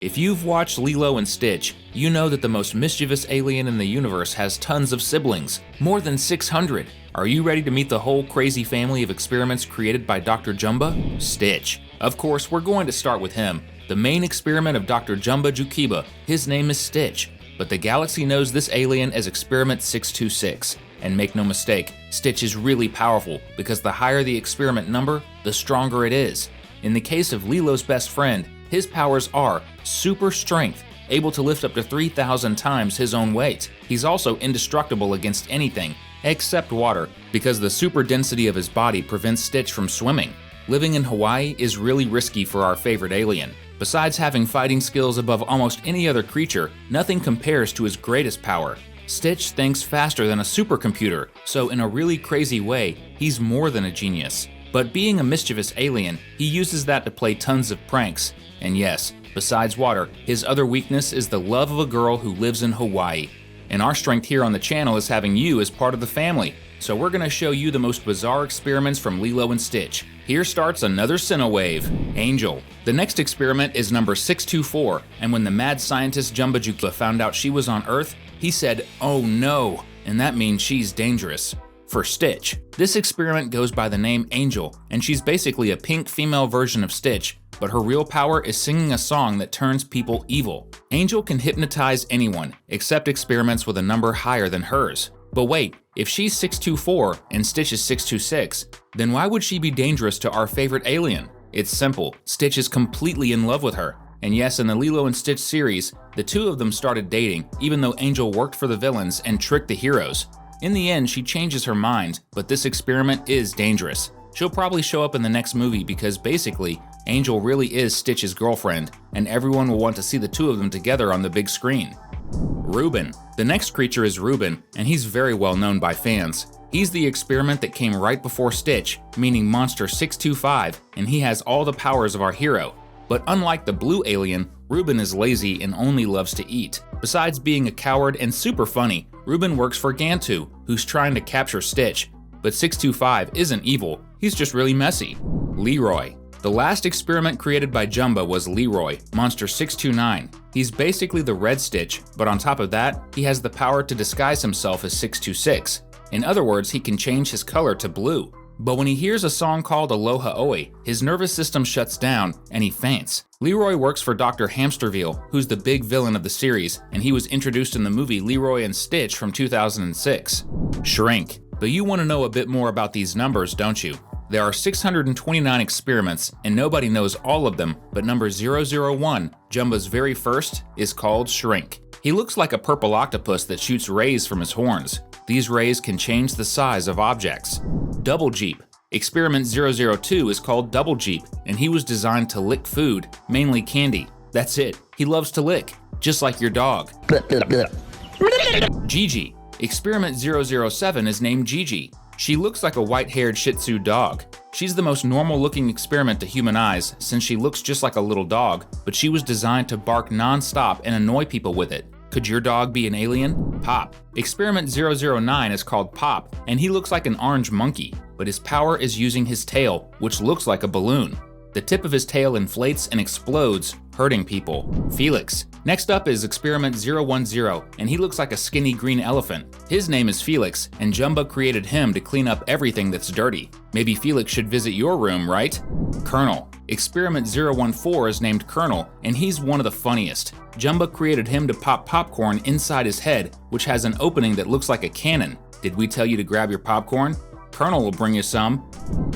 If you've watched Lilo and Stitch, you know that the most mischievous alien in the universe has tons of siblings, more than 600. Are you ready to meet the whole crazy family of experiments created by Dr. Jumba? Stitch. Of course, we're going to start with him. The main experiment of Dr. Jumba Jukiba, his name is Stitch, but the galaxy knows this alien as Experiment 626. And make no mistake, Stitch is really powerful because the higher the experiment number, the stronger it is. In the case of Lilo's best friend, his powers are super strength, able to lift up to 3,000 times his own weight. He's also indestructible against anything, except water, because the super density of his body prevents Stitch from swimming. Living in Hawaii is really risky for our favorite alien. Besides having fighting skills above almost any other creature, nothing compares to his greatest power. Stitch thinks faster than a supercomputer, so in a really crazy way, he's more than a genius. But being a mischievous alien, he uses that to play tons of pranks. And yes, besides water, his other weakness is the love of a girl who lives in Hawaii. And our strength here on the channel is having you as part of the family. So we're gonna show you the most bizarre experiments from Lilo and Stitch. Here starts another Cinewave, Angel. The next experiment is number 624, and when the mad scientist Jumba Jukla found out she was on Earth, he said, "Oh no," and that means she's dangerous. For Stitch, this experiment goes by the name Angel, and she's basically a pink female version of Stitch, but her real power is singing a song that turns people evil. Angel can hypnotize anyone, except experiments with a number higher than hers. But wait, if she's 624 and Stitch is 626, then why would she be dangerous to our favorite alien? It's simple, Stitch is completely in love with her. And yes, in the Lilo and Stitch series, the two of them started dating, even though Angel worked for the villains and tricked the heroes. In the end, she changes her mind, but this experiment is dangerous. She'll probably show up in the next movie because basically, Angel really is Stitch's girlfriend, and everyone will want to see the two of them together on the big screen. Reuben. The next creature is Reuben, and he's very well known by fans. He's the experiment that came right before Stitch, meaning Monster 625, and he has all the powers of our hero. But unlike the blue alien, Reuben is lazy and only loves to eat. Besides being a coward and super funny, Reuben works for Gantu, who's trying to capture Stitch. But 625 isn't evil, he's just really messy. Leroy. The last experiment created by Jumba was Leroy, Monster 629. He's basically the red Stitch, but on top of that, he has the power to disguise himself as 626. In other words, he can change his color to blue. But when he hears a song called Aloha Oe, his nervous system shuts down and he faints. Leroy works for Dr. Hamsterville, who's the big villain of the series, and he was introduced in the movie Leroy and Stitch from 2006. Shrink. But you want to know a bit more about these numbers, don't you? There are 629 experiments, and nobody knows all of them, but number 001, Jumba's very first, is called Shrink. He looks like a purple octopus that shoots rays from his horns. These rays can change the size of objects. Double Jeep. Experiment 002 is called Double Jeep, and he was designed to lick food, mainly candy. That's it, he loves to lick, just like your dog. Gigi. Experiment 007 is named Gigi. She looks like a white-haired Shih Tzu dog. She's the most normal-looking experiment to human eyes since she looks just like a little dog, but she was designed to bark non-stop and annoy people with it. Could your dog be an alien? Pop. Experiment 009 is called Pop, and he looks like an orange monkey, but his power is using his tail, which looks like a balloon. The tip of his tail inflates and explodes, hurting people. Felix. Next up is Experiment 010, and he looks like a skinny green elephant. His name is Felix, and Jumba created him to clean up everything that's dirty. Maybe Felix should visit your room, right? Colonel. Experiment 014 is named Colonel, and he's one of the funniest. Jumba created him to pop popcorn inside his head, which has an opening that looks like a cannon. Did we tell you to grab your popcorn? Colonel will bring you some.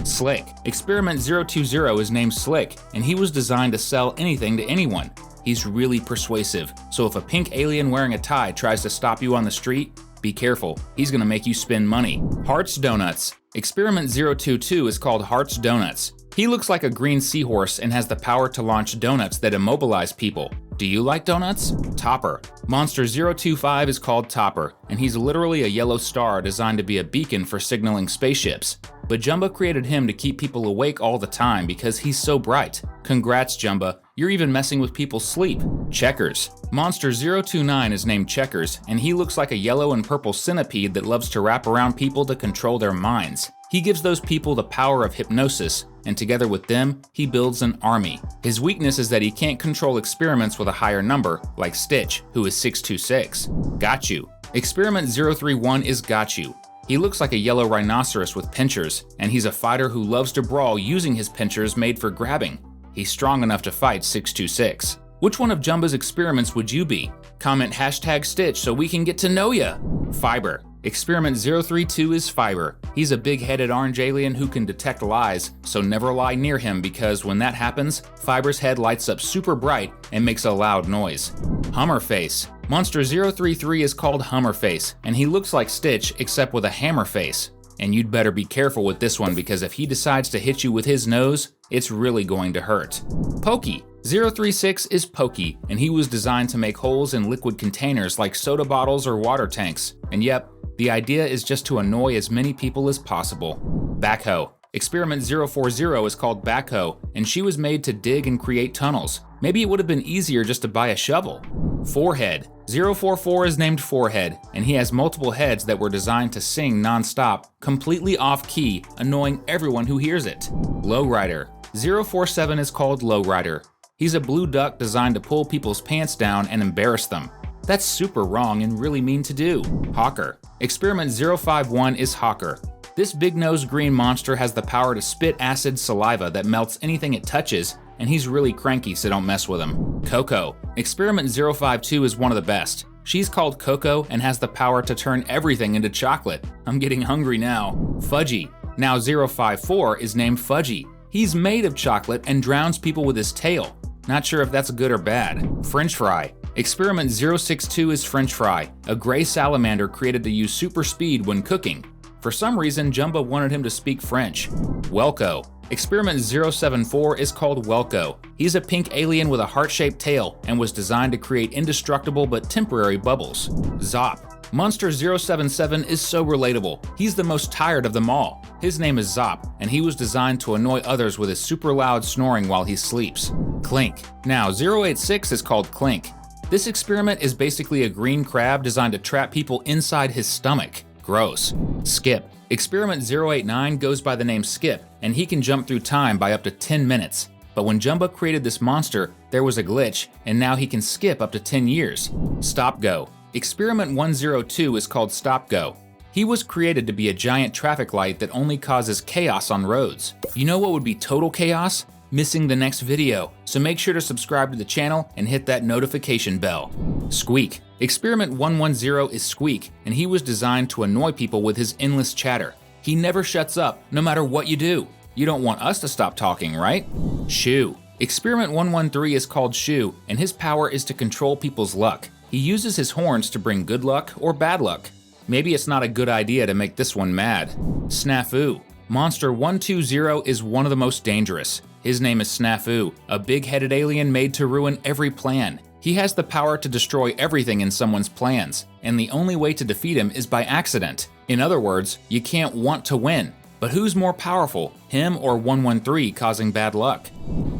Slick. Experiment 020 is named Slick, and he was designed to sell anything to anyone. He's really persuasive, so if a pink alien wearing a tie tries to stop you on the street, be careful, he's gonna make you spend money. Harts Donuts. Experiment 022 is called Harts Donuts. He looks like a green seahorse and has the power to launch donuts that immobilize people. Do you like donuts? Topper. Monster 025 is called Topper, and he's literally a yellow star designed to be a beacon for signaling spaceships. But Jumba created him to keep people awake all the time because he's so bright. Congrats, Jumba, you're even messing with people's sleep. Checkers. Monster 029 is named Checkers, and he looks like a yellow and purple centipede that loves to wrap around people to control their minds. He gives those people the power of hypnosis, and together with them, he builds an army. His weakness is that he can't control experiments with a higher number, like Stitch, who is 626. Got you. Experiment 031 is Got You. He looks like a yellow rhinoceros with pincers, and he's a fighter who loves to brawl using his pincers made for grabbing. He's strong enough to fight 626. Which one of Jumba's experiments would you be? Comment #Stitch so we can get to know ya. Fiber. Experiment 032 is Fiber. He's a big-headed orange alien who can detect lies, so never lie near him because when that happens, Fiber's head lights up super bright and makes a loud noise. Hummerface. Monster 033 is called Hummerface, and he looks like Stitch except with a hammer face. And you'd better be careful with this one because if he decides to hit you with his nose, it's really going to hurt. Pokey. 036 is Pokey, and he was designed to make holes in liquid containers like soda bottles or water tanks. And yep, the idea is just to annoy as many people as possible. Backhoe. Experiment 040 is called Backhoe, and she was made to dig and create tunnels. Maybe it would have been easier just to buy a shovel. Forehead. 044 is named Forehead, and he has multiple heads that were designed to sing non-stop, completely off-key, annoying everyone who hears it. Lowrider. 047 is called Lowrider. He's a blue duck designed to pull people's pants down and embarrass them. That's super wrong and really mean to do. Hawker. Experiment 051 is Hawker. This big-nosed green monster has the power to spit acid saliva that melts anything it touches, and he's really cranky, so don't mess with him. Coco. Experiment 052 is one of the best. She's called Coco and has the power to turn everything into chocolate. I'm getting hungry now. Fudgy. Now 054 is named Fudgy. He's made of chocolate and drowns people with his tail. Not sure if that's good or bad. French Fry. Experiment 062 is French Fry, a gray salamander created to use super speed when cooking. For some reason, Jumba wanted him to speak French. Welco. Experiment 074 is called Welco. He's a pink alien with a heart-shaped tail and was designed to create indestructible but temporary bubbles. Zop. Monster 077 is so relatable. He's the most tired of them all. His name is Zop, and he was designed to annoy others with his super loud snoring while he sleeps. Clink. Now 086 is called Clink. This experiment is basically a green crab designed to trap people inside his stomach. Gross. Skip. Experiment 089 goes by the name Skip, and he can jump through time by up to 10 minutes. But when Jumba created this monster, there was a glitch, and now he can skip up to 10 years. Stopgo. Experiment 102 is called Stopgo. He was created to be a giant traffic light that only causes chaos on roads. You know what would be total chaos? Missing the next video, so make sure to subscribe to the channel and hit that notification bell. Squeak. Experiment 110 is Squeak, and he was designed to annoy people with his endless chatter. He never shuts up, no matter what you do. You don't want us to stop talking, right? Shoe. Experiment 113 is called Shoe, and his power is to control people's luck. He uses his horns to bring good luck or bad luck. Maybe it's not a good idea to make this one mad. Snafu. Monster 120 is one of the most dangerous. His name is Snafu, a big-headed alien made to ruin every plan. He has the power to destroy everything in someone's plans, and the only way to defeat him is by accident. In other words, you can't want to win. But who's more powerful, him or 113 causing bad luck?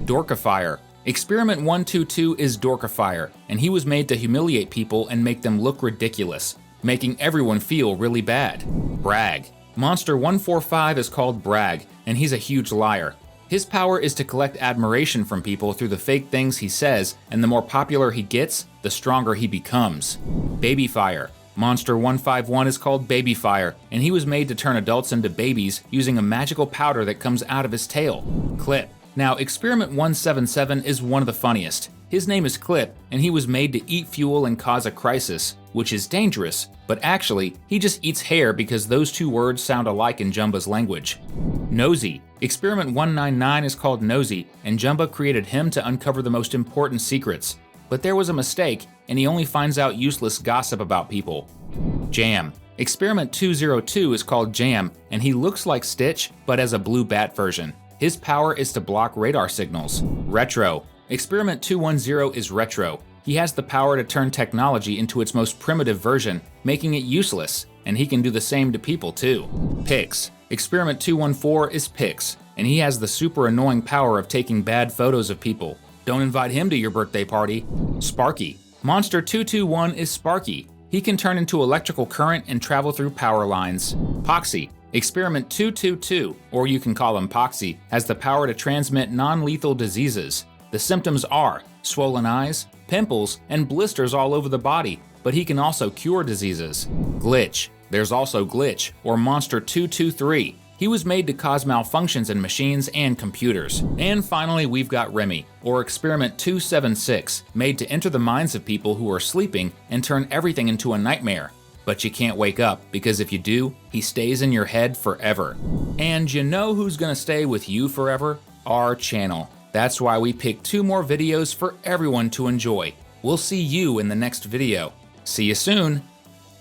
Dorkifier. Experiment 122 is Dorkifier, and he was made to humiliate people and make them look ridiculous, making everyone feel really bad. Brag. Monster 145 is called Brag, and he's a huge liar. His power is to collect admiration from people through the fake things he says, and the more popular he gets, the stronger he becomes. Babyfire. Monster 151 is called Babyfire, and he was made to turn adults into babies using a magical powder that comes out of his tail. Clip. Now, Experiment 177 is one of the funniest. His name is Clip, and he was made to eat fuel and cause a crisis, which is dangerous, but actually, he just eats hair because those two words sound alike in Jumba's language. Nosy. Experiment 199 is called Nosy, and Jumba created him to uncover the most important secrets. But there was a mistake, and he only finds out useless gossip about people. Jam. Experiment 202 is called Jam, and he looks like Stitch, but as a blue bat version. His power is to block radar signals. Retro. Experiment 210 is Retro. He has the power to turn technology into its most primitive version, making it useless, and he can do the same to people too. Pix. Experiment 214 is Pix, and he has the super annoying power of taking bad photos of people. Don't invite him to your birthday party. Sparky. Monster 221 is Sparky. He can turn into electrical current and travel through power lines. Poxy. Experiment 222, or you can call him Poxy, has the power to transmit non-lethal diseases. The symptoms are swollen eyes, pimples, and blisters all over the body, but he can also cure diseases. Glitch. There's also Glitch, or Monster 223. He was made to cause malfunctions in machines and computers. And finally, we've got Remy, or Experiment 276, made to enter the minds of people who are sleeping and turn everything into a nightmare. But you can't wake up, because if you do, he stays in your head forever. And you know who's gonna stay with you forever? Our channel. That's why we picked 2 more videos for everyone to enjoy. We'll see you in the next video. See you soon!